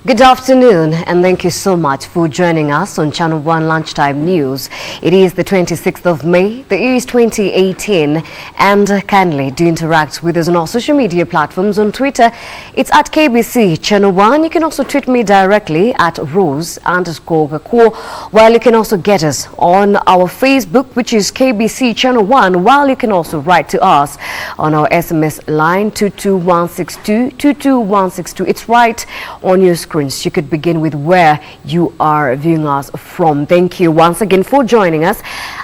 Good afternoon, and thank you so much for joining us on Channel 1 Lunchtime News. It is the 26th of May, the year is 2018, and kindly do interact with us on our social media platforms. On Twitter, it's at KBC Channel 1. You can also tweet me directly at Rose_Gakuo, while you can also get us on our Facebook, which is KBC Channel 1, while you can also write to us on our SMS line 22162, 22162. It's right on your screen. You could begin with where you are viewing us from. Thank you once again for joining us.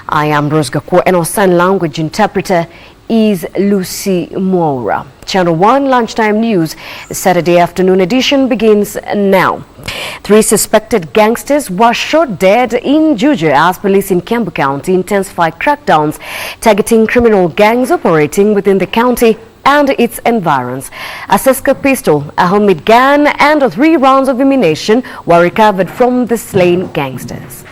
I am Rose Gakuo, and our sign language interpreter is Lucy Moura. Channel 1 Lunchtime News, the Saturday afternoon edition begins now. 3 suspected gangsters were shot dead in Juja as police in Kiambu County intensify crackdowns targeting criminal gangs operating within the county and its environs. A Seska pistol, a homemade gun, and 3 rounds of ammunition were recovered from the slain gangsters.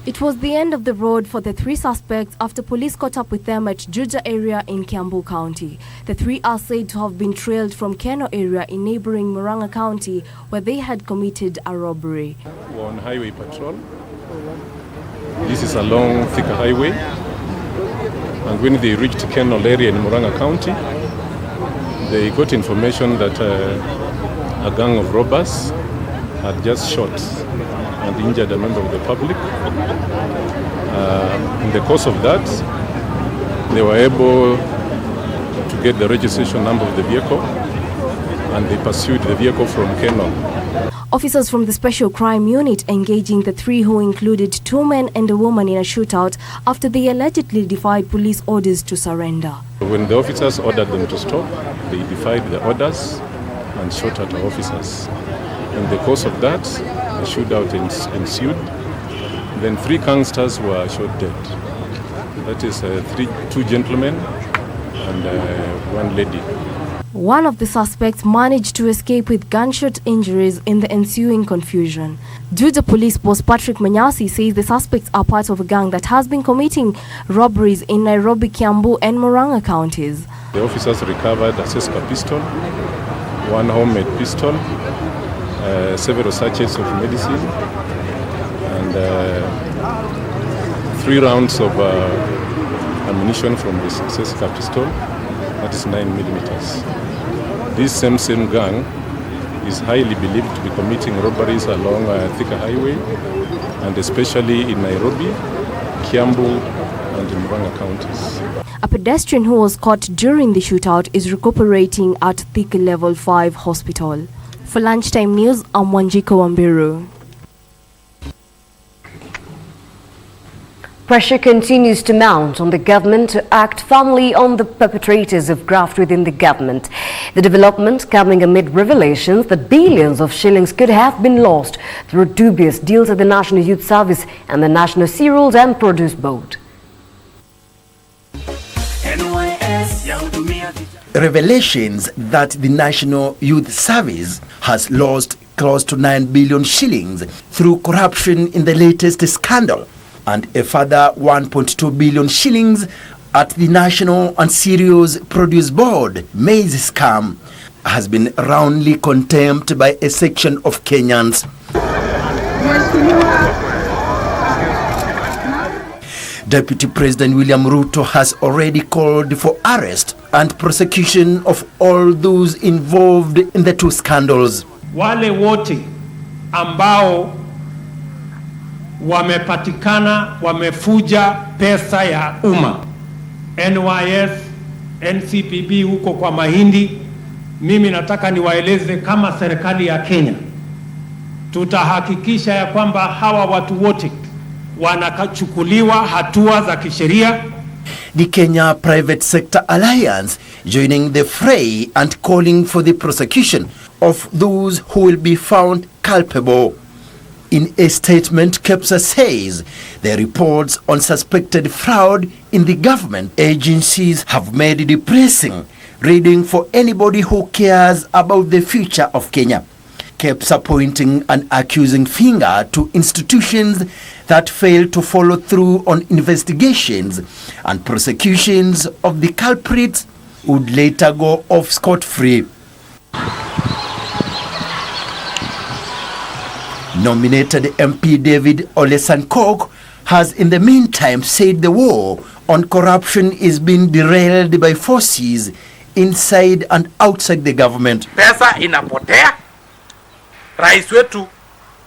It was the end of the road for the 3 suspects after police caught up with them at Juja area in Kiambu County. The 3 are said to have been trailed from Keno area in neighboring Murang'a County, where they had committed a robbery. On highway patrol. This is along Thika Highway. And when they reached Keno area in Murang'a County, they got information that a gang of robbers had just shot and injured a member of the public. In the course of that, they were able to get the registration number of the vehicle, and they pursued the vehicle from Keno. Officers from the Special Crime Unit engaging the 3 who included 2 men and a woman in a shootout after they allegedly defied police orders to surrender. When the officers ordered them to stop, they defied the orders and shot at our officers. In the course of that, a shootout ensued. Then 3 gangsters were shot dead. That is 2 gentlemen and 1 lady. One of the suspects managed to escape with gunshot injuries in the ensuing confusion. Juja Police Boss Patrick Manyasi says the suspects are part of a gang that has been committing robberies in Nairobi, Kiambu and Murang'a counties. The officers recovered a Seska pistol, 1 homemade pistol, several sachets of medicine, and 3 rounds of ammunition from the Seska pistol, that is 9 millimeters. This same gang is highly believed to be committing robberies along Thika Highway, and especially in Nairobi, Kiambu, and in Murang'a counties. A pedestrian who was caught during the shootout is recuperating at Thika Level 5 Hospital. For Lunchtime News, I'm Wanjiko Wambiru. Pressure continues to mount on the government to act firmly on the perpetrators of graft within the government. The development coming amid revelations that billions of shillings could have been lost through dubious deals at the National Youth Service and the National Cereals and Produce Board. Revelations that the National Youth Service has lost close to 9 billion shillings through corruption in the latest scandal, and a further 1.2 billion shillings at the National and Cereals Produce Board maize scam has been roundly condemned by a section of Kenyans. Deputy President William Ruto has already called for arrest and prosecution of all those involved in the 2 scandals. Wale wote ambao wamepatikana wamefuja pesa ya umma, NYS, NCPB huko kwa mahindi, mimi nataka niwaeleze kama serikali ya Kenya tutahakikisha ya kwamba hawa watu wote wanachukuliwa hatua za kisheria. The Kenya Private Sector Alliance joining the fray and calling for the prosecution of those who will be found culpable. In a statement, KEPSA says the reports on suspected fraud in the government agencies have made it depressing reading for anybody who cares about the future of Kenya. KEPSA pointing an accusing finger to institutions that failed to follow through on investigations and prosecutions of the culprits would later go off scot-free. Nominated MP David Ole Sankok has in the meantime said the war on corruption is being derailed by forces inside and outside the government. Pesa inapotea. Rais wetu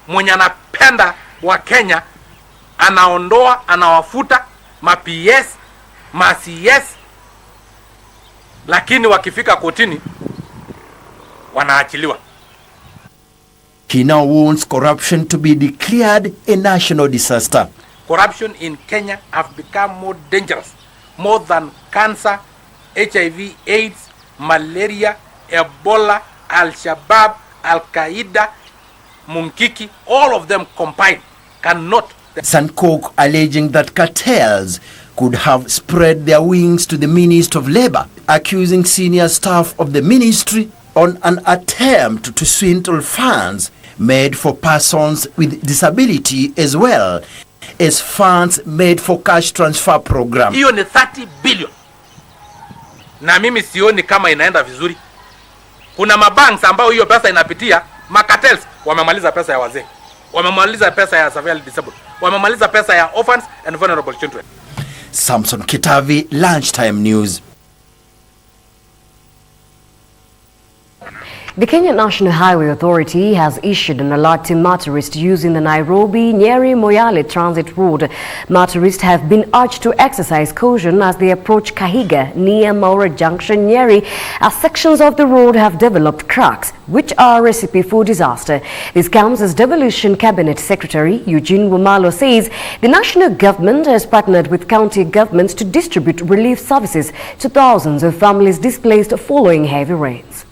mwenye anapenda wa Kenya anaondoa, anawafuta ma-PS, ma-CS, lakini wakifika kotini wanaachiliwa. He now wants corruption to be declared a national disaster. Corruption in Kenya have become more dangerous, more than cancer, HIV, AIDS, malaria, Ebola, Al-Shabaab, Al-Qaeda, Munkiki, all of them combined cannot. Sankok alleging that cartels could have spread their wings to the Ministry of Labour, accusing senior staff of the ministry on an attempt to swindle funds made for persons with disability as well as funds made for cash transfer program. Hiyo ni 30 billion. Na mimi sioni kama inaenda vizuri. Kuna mabanks ambao hiyo pesa inapitia, makartels wamemaliza pesa ya wazee. Wamemaliza pesa ya severely disabled. Wamemaliza pesa ya orphans and vulnerable children. Samson Kitavi, Lunchtime News. The Kenya National Highway Authority has issued an alert to motorists using the Nairobi-Nyeri-Moyale Transit Road. Motorists have been urged to exercise caution as they approach Kahiga near Maura Junction, Nyeri, as sections of the road have developed cracks, which are a recipe for disaster. This comes as Devolution Cabinet Secretary Eugene Wamalwa says the national government has partnered with county governments to distribute relief services to thousands of families displaced following heavy rains.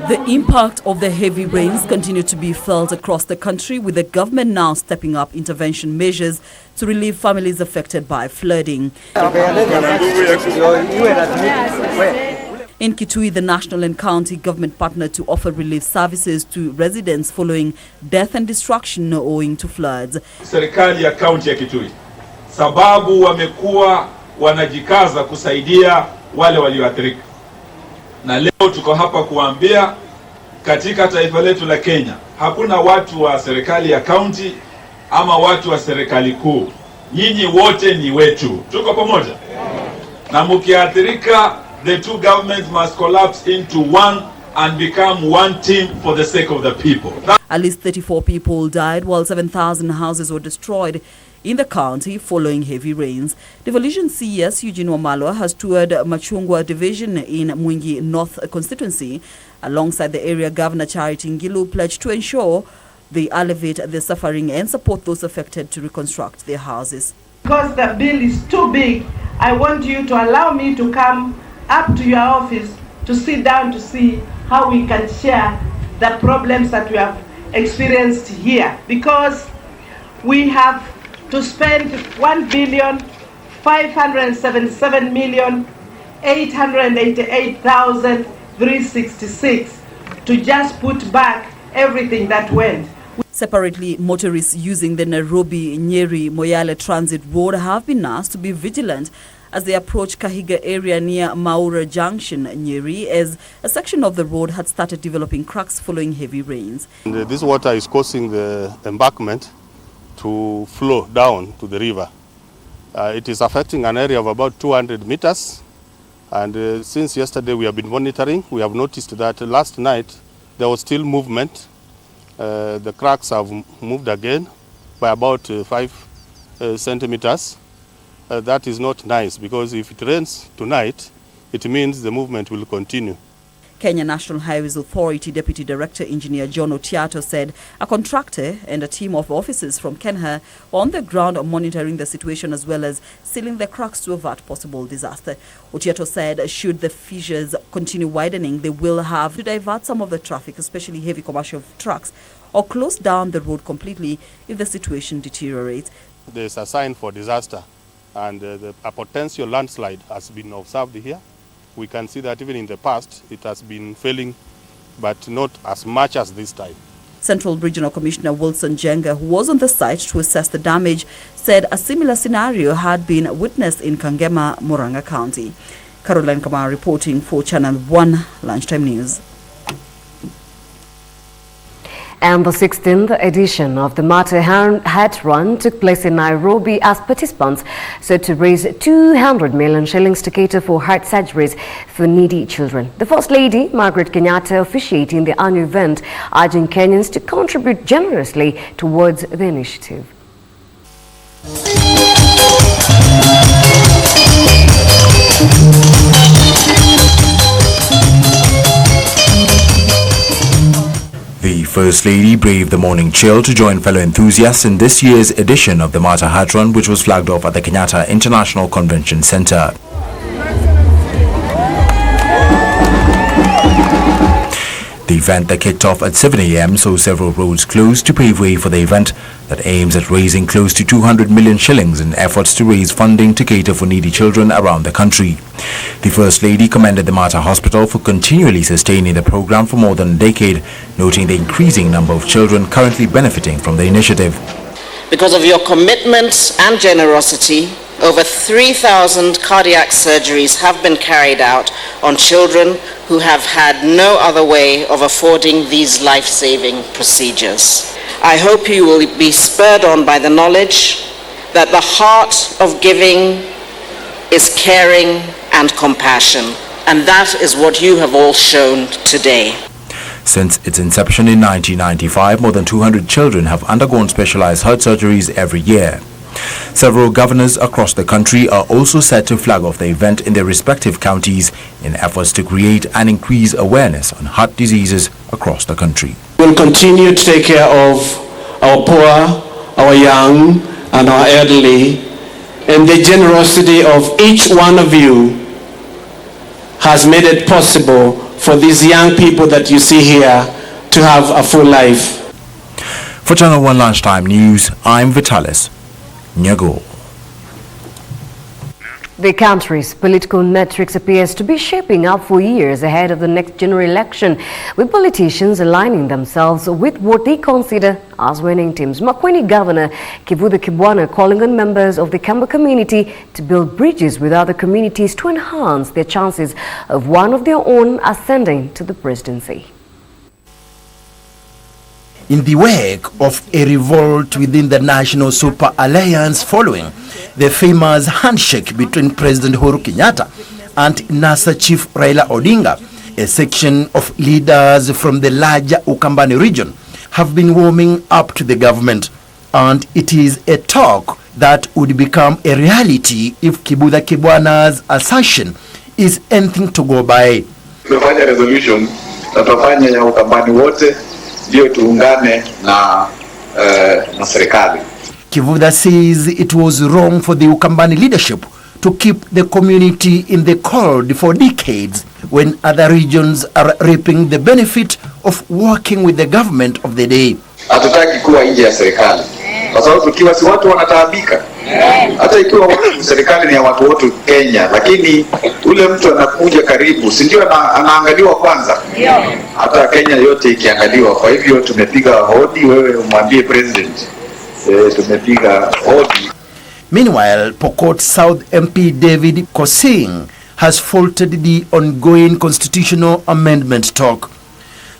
The impact of the heavy rains continue to be felt across the country, with the government now stepping up intervention measures to relieve families affected by flooding. In Kitui, the national and county government partnered to offer relief services to residents following death and destruction owing to floods. Serikali ya kaunti ya Kitui sababu wamekuwa wanajikaza kusaidia wale walioathirika. Na leo tuko hapa kuambia katika taifa letu la Kenya hakuna watu wa serikali ya kaunti ama watu wa serikali kuu. Nyinyi wote ni wetu. Tuko pamoja. Na mkiathirika, the two governments must collapse into one and become one team for the sake of the people. At least 34 people died while 7,000 houses were destroyed in the county following heavy rains. Devolution CS Eugene Wamalwa has toured Machungwa Division in Mwingi North constituency. Alongside the area governor Charity Ngilu pledged to ensure they alleviate the suffering and support those affected to reconstruct their houses. Because the bill is too big, I want you to allow me to come up to your office to sit down to see how we can share the problems that we have experienced here, because we have to spend 1,577,888,366 to just put back everything that went. Separately, motorists using the Nairobi-Nyeri-Moyale Transit Road have been asked to be vigilant as they approach Kahiga area near Maura Junction, Nyeri, as a section of the road had started developing cracks following heavy rains. And this water is causing the embankment to flow down to the river. It is affecting an area of about 200 meters. And since yesterday we have been monitoring, we have noticed that last night there was still movement. The cracks have moved again by about 5 centimeters. That is not nice, because if it rains tonight, it means the movement will continue. Kenya National Highways Authority Deputy Director Engineer John Otiato said a contractor and a team of officers from Kenha were on the ground monitoring the situation as well as sealing the cracks to avert possible disaster. Otiato said should the fissures continue widening, they will have to divert some of the traffic, especially heavy commercial trucks, or close down the road completely if the situation deteriorates. There is a sign for disaster, and a potential landslide has been observed here. We can see that even in the past it has been failing, but not as much as this time. Central Regional Commissioner Wilson Jenga, who was on the site to assess the damage, said a similar scenario had been witnessed in Kangema, Murang'a County. Caroline Kamara reporting for Channel 1 Lunchtime News. And the 16th edition of the Mata Hat Run took place in Nairobi as participants sought to raise 200 million shillings to cater for heart surgeries for needy children. The First Lady, Margaret Kenyatta, officiating the annual event, urging Kenyans to contribute generously towards the initiative. The First Lady braved the morning chill to join fellow enthusiasts in this year's edition of the Mata Hat Run, which was flagged off at the Kenyatta International Convention Center. The event that kicked off at 7 a.m. saw several roads closed to pave way for the event that aims at raising close to 200 million shillings in efforts to raise funding to cater for needy children around the country. The First Lady commended the Mata Hospital for continually sustaining the program for more than a decade, noting the increasing number of children currently benefiting from the initiative. Because of your commitment and generosity, over 3,000 cardiac surgeries have been carried out on children who have had no other way of affording these life-saving procedures. I hope you will be spurred on by the knowledge that the heart of giving is caring and compassion, and that is what you have all shown today. Since its inception in 1995, more than 200 children have undergone specialized heart surgeries every year. Several governors across the country are also set to flag off the event in their respective counties in efforts to create and increase awareness on heart diseases across the country. We'll continue to take care of our poor, our young, and our elderly, and the generosity of each one of you has made it possible for these young people that you see here to have a full life. For Channel 1 Lunchtime News, I'm Vitalis Nyago. The country's political matrix appears to be shaping up for years ahead of the next general election, with politicians aligning themselves with what they consider as winning teams. Makueni Governor Kivutha Kibwana calling on members of the Kamba community to build bridges with other communities to enhance their chances of one of their own ascending to the presidency. In the wake of a revolt within the National Super Alliance following the famous handshake between President Uhuru Kenyatta and NASA Chief Raila Odinga, a section of leaders from the larger Ukambani region have been warming up to the government, and it is a talk that would become a reality if Kivutha Kibwana's assertion is anything to go by. Tumefanya resolution na tufanye ya Ukambani wote ndio tuungane na serikali. Kivutha says it was wrong for the Ukambani leadership to keep the community in the cold for decades when other regions are reaping the benefit of working with the government of the day. Hatutaki kuwa nje ya serikali. Kwa sababu tukiwa si watu wanataabika. Hata ikiwa serikali ni ya watu wote Kenya, lakini ule mtu anakuja karibu, si ndio anaangaliwa kwanza? Hata Kenya yote ikiangaliwa. Kwa hivyo tumepiga hodi, wewe umwambie president. Tumepiga hodi. Meanwhile, Pokot South MP David Kosing has faulted the ongoing constitutional amendment talk.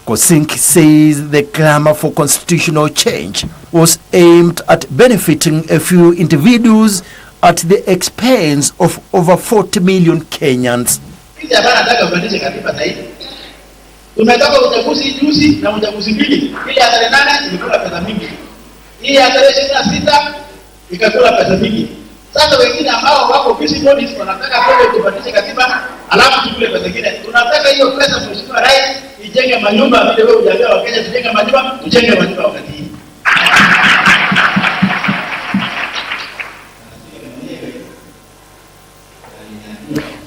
Kosing says the clamor for constitutional change was aimed at benefiting a few individuals at the expense of over 40 million Kenyans. Tumetoka uchaguzi juzi na uchaguzi mbili. Ile ya tarehe 8 ilikula pesa mingi. Hii ya tarehe 26 ikakula pesa mingi. Sasa wengine ambao wako busy bodies wanataka kwenda kubadilisha katiba, alafu tukule pesa nyingine. Tunataka hiyo pesa mheshimiwa rais ijenge manyumba vile wewe hujaambia Wakenya tujenge manyumba, tujenge manyumba wakati hii.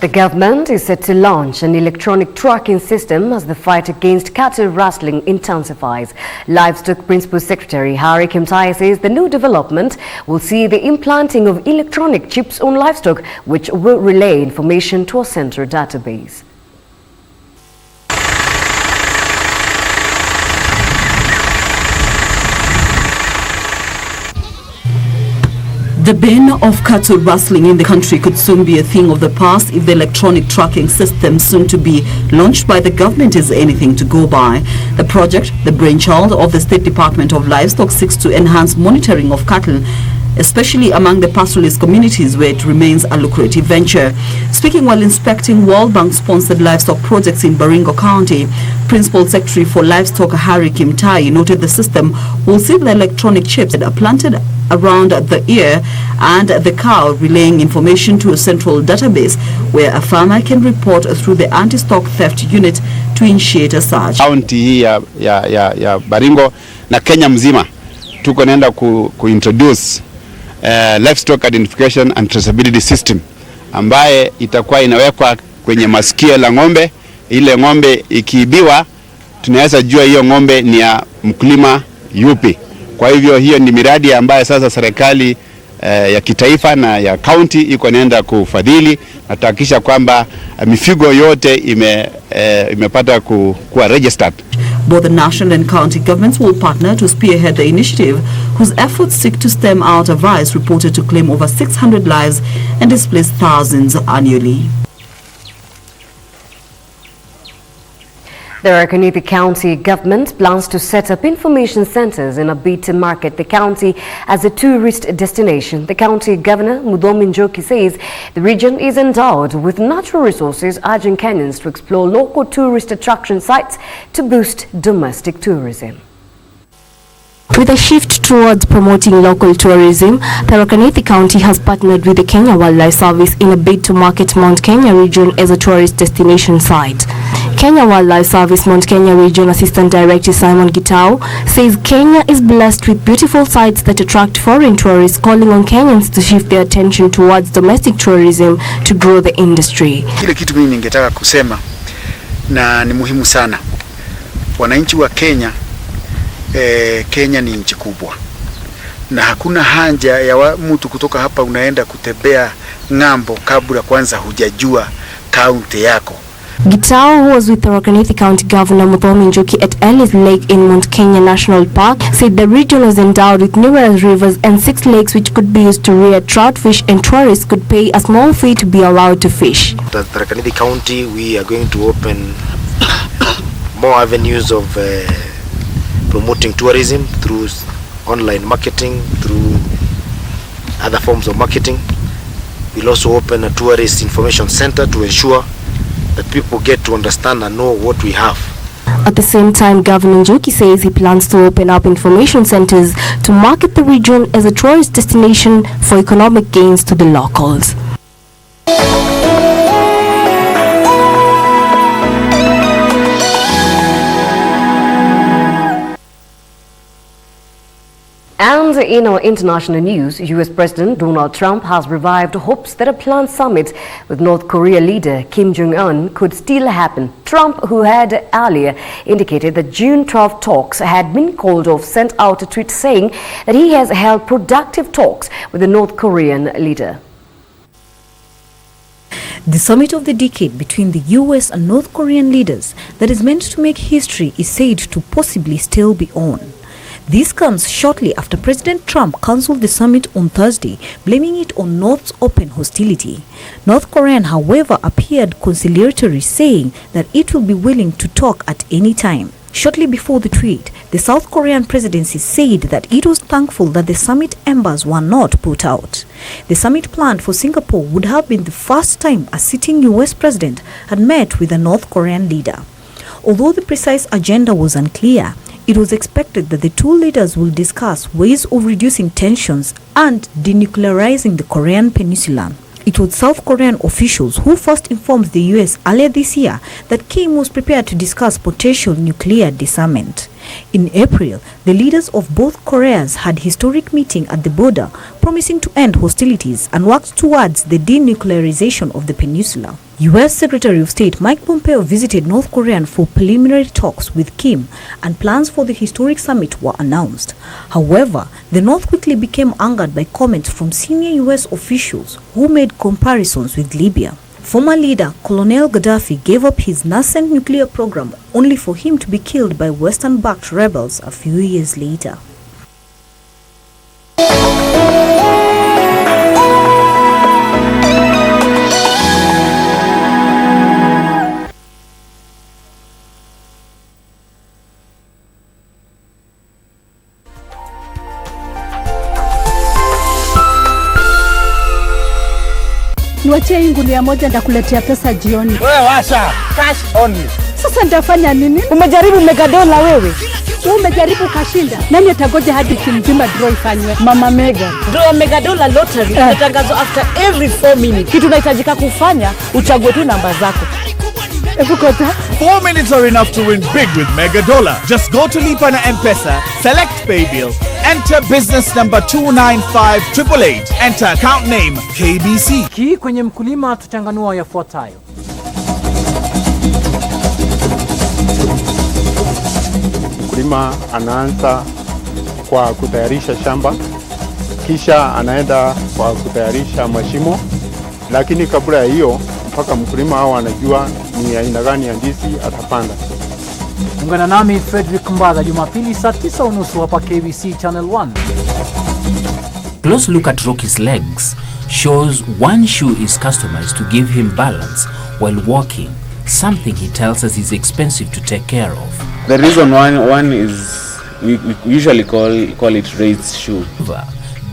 The government is set to launch an electronic tracking system as the fight against cattle rustling intensifies. Livestock Principal Secretary Harry Kimtai says the new development will see the implanting of electronic chips on livestock, which will relay information to a central database. The ban of cattle rustling in the country could soon be a thing of the past if the electronic tracking system soon to be launched by the government is anything to go by. The project, the brainchild of the State Department of Livestock, seeks to enhance monitoring of cattle, especially among the pastoralist communities where it remains a lucrative venture. Speaking while inspecting World Bank-sponsored livestock projects in Baringo County, Principal Secretary for Livestock Harry Kimtai noted the system will see the electronic chips that are planted around the ear and the cow, relaying information to a central database where a farmer can report through the anti-stock theft unit to initiate a search. County hii ya Baringo na Kenya mzima tuko naenda kuintroduce livestock identification and traceability system ambaye itakuwa inawekwa kwenye masikio la ng'ombe. Ile ng'ombe ikiibiwa tunaweza jua hiyo ng'ombe ni ya mkulima yupi. Kwa hivyo hiyo ni miradi ambayo sasa serikali ya kitaifa na ya county iko naenda kufadhili na tahakikisha kwamba mifugo yote imepata kuwa registered. Both the national and county governments will partner to spearhead the initiative, whose efforts seek to stem out a virus reported to claim over 600 lives and displace thousands annually. The Rakanithi County government plans to set up information centers in a bid to market the county as a tourist destination. The county governor, Mudhomi Njoki, says the region is endowed with natural resources, urging Kenyans to explore local tourist attraction sites to boost domestic tourism. With a shift towards promoting local tourism, the Rakanithi County has partnered with the Kenya Wildlife Service in a bid to market Mount Kenya region as a tourist destination site. Kenya Wildlife Service Mount Kenya Region Assistant Director Simon Gitau says Kenya is blessed with beautiful sites that attract foreign tourists, calling on Kenyans to shift their attention towards domestic tourism to grow the industry. Kile kitu mimi ningetaka kusema na ni muhimu sana. Wananchi wa Kenya, Kenya ni nchi kubwa. Na hakuna haja ya mtu kutoka hapa unaenda kutembea ng'ambo kabla kwanza hujajua kaunti yako. Gitau, who was with the Rakanithi County Governor Mudhomi Njoki at Ellis Lake in Mount Kenya National Park, said the region was endowed with numerous rivers and 6 lakes which could be used to rear trout fish, and tourists could pay a small fee to be allowed to fish. At the Rakanithi County, we are going to open more avenues of promoting tourism through online marketing, through other forms of marketing. We'll also open a tourist information center to ensure that people get to understand and know what we have. At the same time, Governor Njoki says he plans to open up information centers to market the region as a tourist destination for economic gains to the locals. And in our international news, U.S. President Donald Trump has revived hopes that a planned summit with North Korea leader Kim Jong-un could still happen. Trump, who had earlier indicated that June 12 talks had been called off, sent out a tweet saying that he has held productive talks with the North Korean leader. The summit of the decade between the US and North Korean leaders that is meant to make history is said to possibly still be on. This comes shortly after President Trump cancelled the summit on Thursday, blaming it on North's open hostility. North Korea, however, appeared conciliatory, saying that it will be willing to talk at any time. Shortly before the tweet, the South Korean presidency said that it was thankful that the summit embers were not put out. The summit planned for Singapore would have been the first time a sitting US president had met with a North Korean leader. Although the precise agenda was unclear, it was expected that the two leaders will discuss ways of reducing tensions and denuclearizing the Korean peninsula. It was South Korean officials who first informed the US earlier this year that Kim was prepared to discuss potential nuclear disarmament. In April, the leaders of both Koreas had a historic meeting at the border, promising to end hostilities and work towards the denuclearization of the peninsula. US Secretary of State Mike Pompeo visited North Korea for preliminary talks with Kim, and plans for the historic summit were announced. However, the North quickly became angered by comments from senior US officials who made comparisons with Libya. Former leader Colonel Gaddafi gave up his nascent nuclear program only for him to be killed by Western-backed rebels a few years later. Niwachie hii ngunia moja nitakuletea pesa jioni. Wewe washa, cash only. Sasa nitafanya nini? Umejaribu megadola wewe? Wewe umejaribu kashinda. Nani atagoja hadi kimzima draw ifanywe? Mama Mega. Draw megadola lottery inatangazo after every 4 minutes. Kitu unahitajika kufanya, uchague tu namba zako. 4 minutes are enough to win big with Mega Dollar. Just go to Lipa na M-Pesa, select Pay Bill, enter business number 295888, enter account name KBC. Kii kwenye mkulima tuchanganua yafuatayo. Mkulima anaanza kwa kutayarisha shamba, kisha anaenda kwa kutayarisha mashimo, lakini kabla ya hiyo mpaka mkulima hao anajua ni aina gani ya ndizi atapanda. Ungana nami Frederick Mbaga Jumapili saa 9:30 hapa KBC Channel 1. Close look at Rocky's legs shows one shoe is customized to give him balance while walking, something he tells us is expensive to take care of. The reason one is we usually call it raised shoe.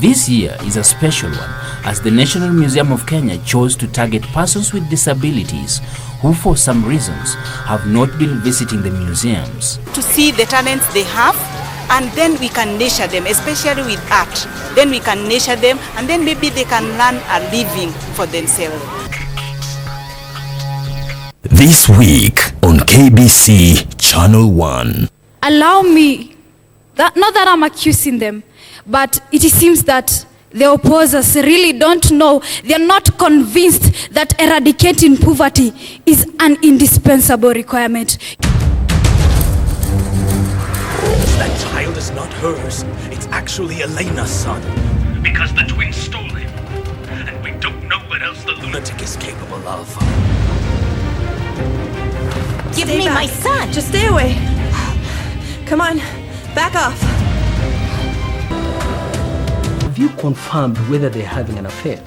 This year is a special one as the National Museum of Kenya chose to target persons with disabilities who for some reasons have not been visiting the museums. To see the talents they have, and then we can nurture them, especially with art. Then we can nurture them, and then maybe they can learn a living for themselves. This week on KBC Channel 1. Allow me, not that I'm accusing them, but it seems that the opposers really don't know, they're not convinced that eradicating poverty is an indispensable requirement. That child is not hers, it's actually Elena's son. Because the twins stole him, and we don't know what else the lunatic is capable of. Give me my son! Just stay away. Come on, back off. Have you confirmed whether they're having an affair?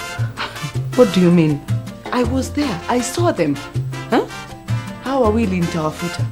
What do you mean? I was there. I saw them. Huh? How are we Lintawafuta?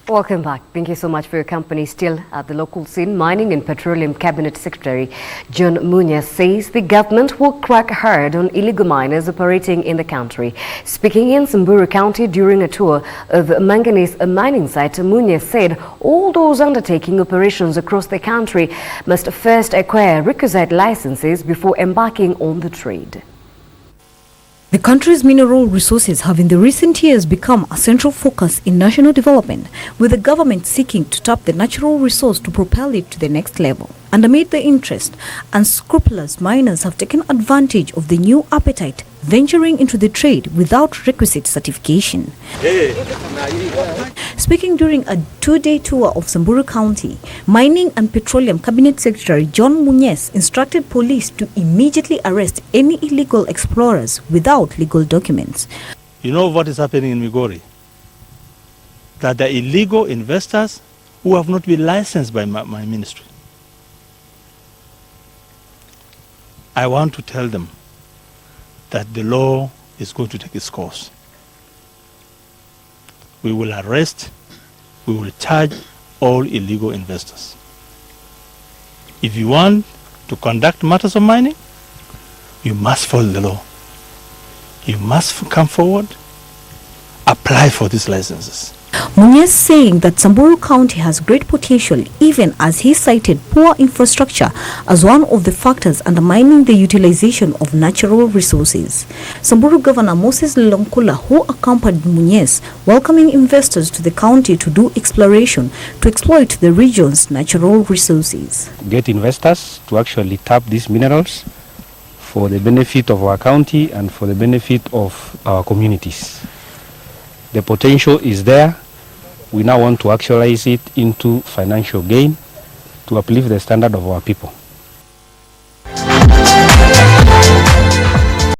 Welcome back. Thank you so much for your company. Still at the local scene, Mining and Petroleum Cabinet Secretary John Munyes says the government will crack hard on illegal miners operating in the country. Speaking in Samburu County during a tour of manganese mining site, Munyes said all those undertaking operations across the country must first acquire requisite licenses before embarking on the trade. The country's mineral resources have in the recent years become a central focus in national development, with the government seeking to tap the natural resource to propel it to the next level. And amid the interest, unscrupulous miners have taken advantage of the new appetite, venturing into the trade without requisite certification. Speaking during a 2-day tour of Samburu County, Mining and Petroleum Cabinet Secretary John Munyes instructed police to immediately arrest any illegal explorers without legal documents. You know what is happening in Migori? That the illegal investors who have not been licensed by my ministry. I want to tell them that the law is going to take its course. We will arrest, we will charge all illegal investors. If you want to conduct matters of mining, you must follow the law. You must come forward, apply for these licenses. Munyes saying that Samburu County has great potential, even as he cited poor infrastructure as one of the factors undermining the utilization of natural resources. Samburu Governor Moses Lonkula, who accompanied Munyes, welcoming investors to the county to do exploration to exploit the region's natural resources. Get investors to actually tap these minerals for the benefit of our county and for the benefit of our communities. The potential is there. We now want to actualize it into financial gain to uplift the standard of our people.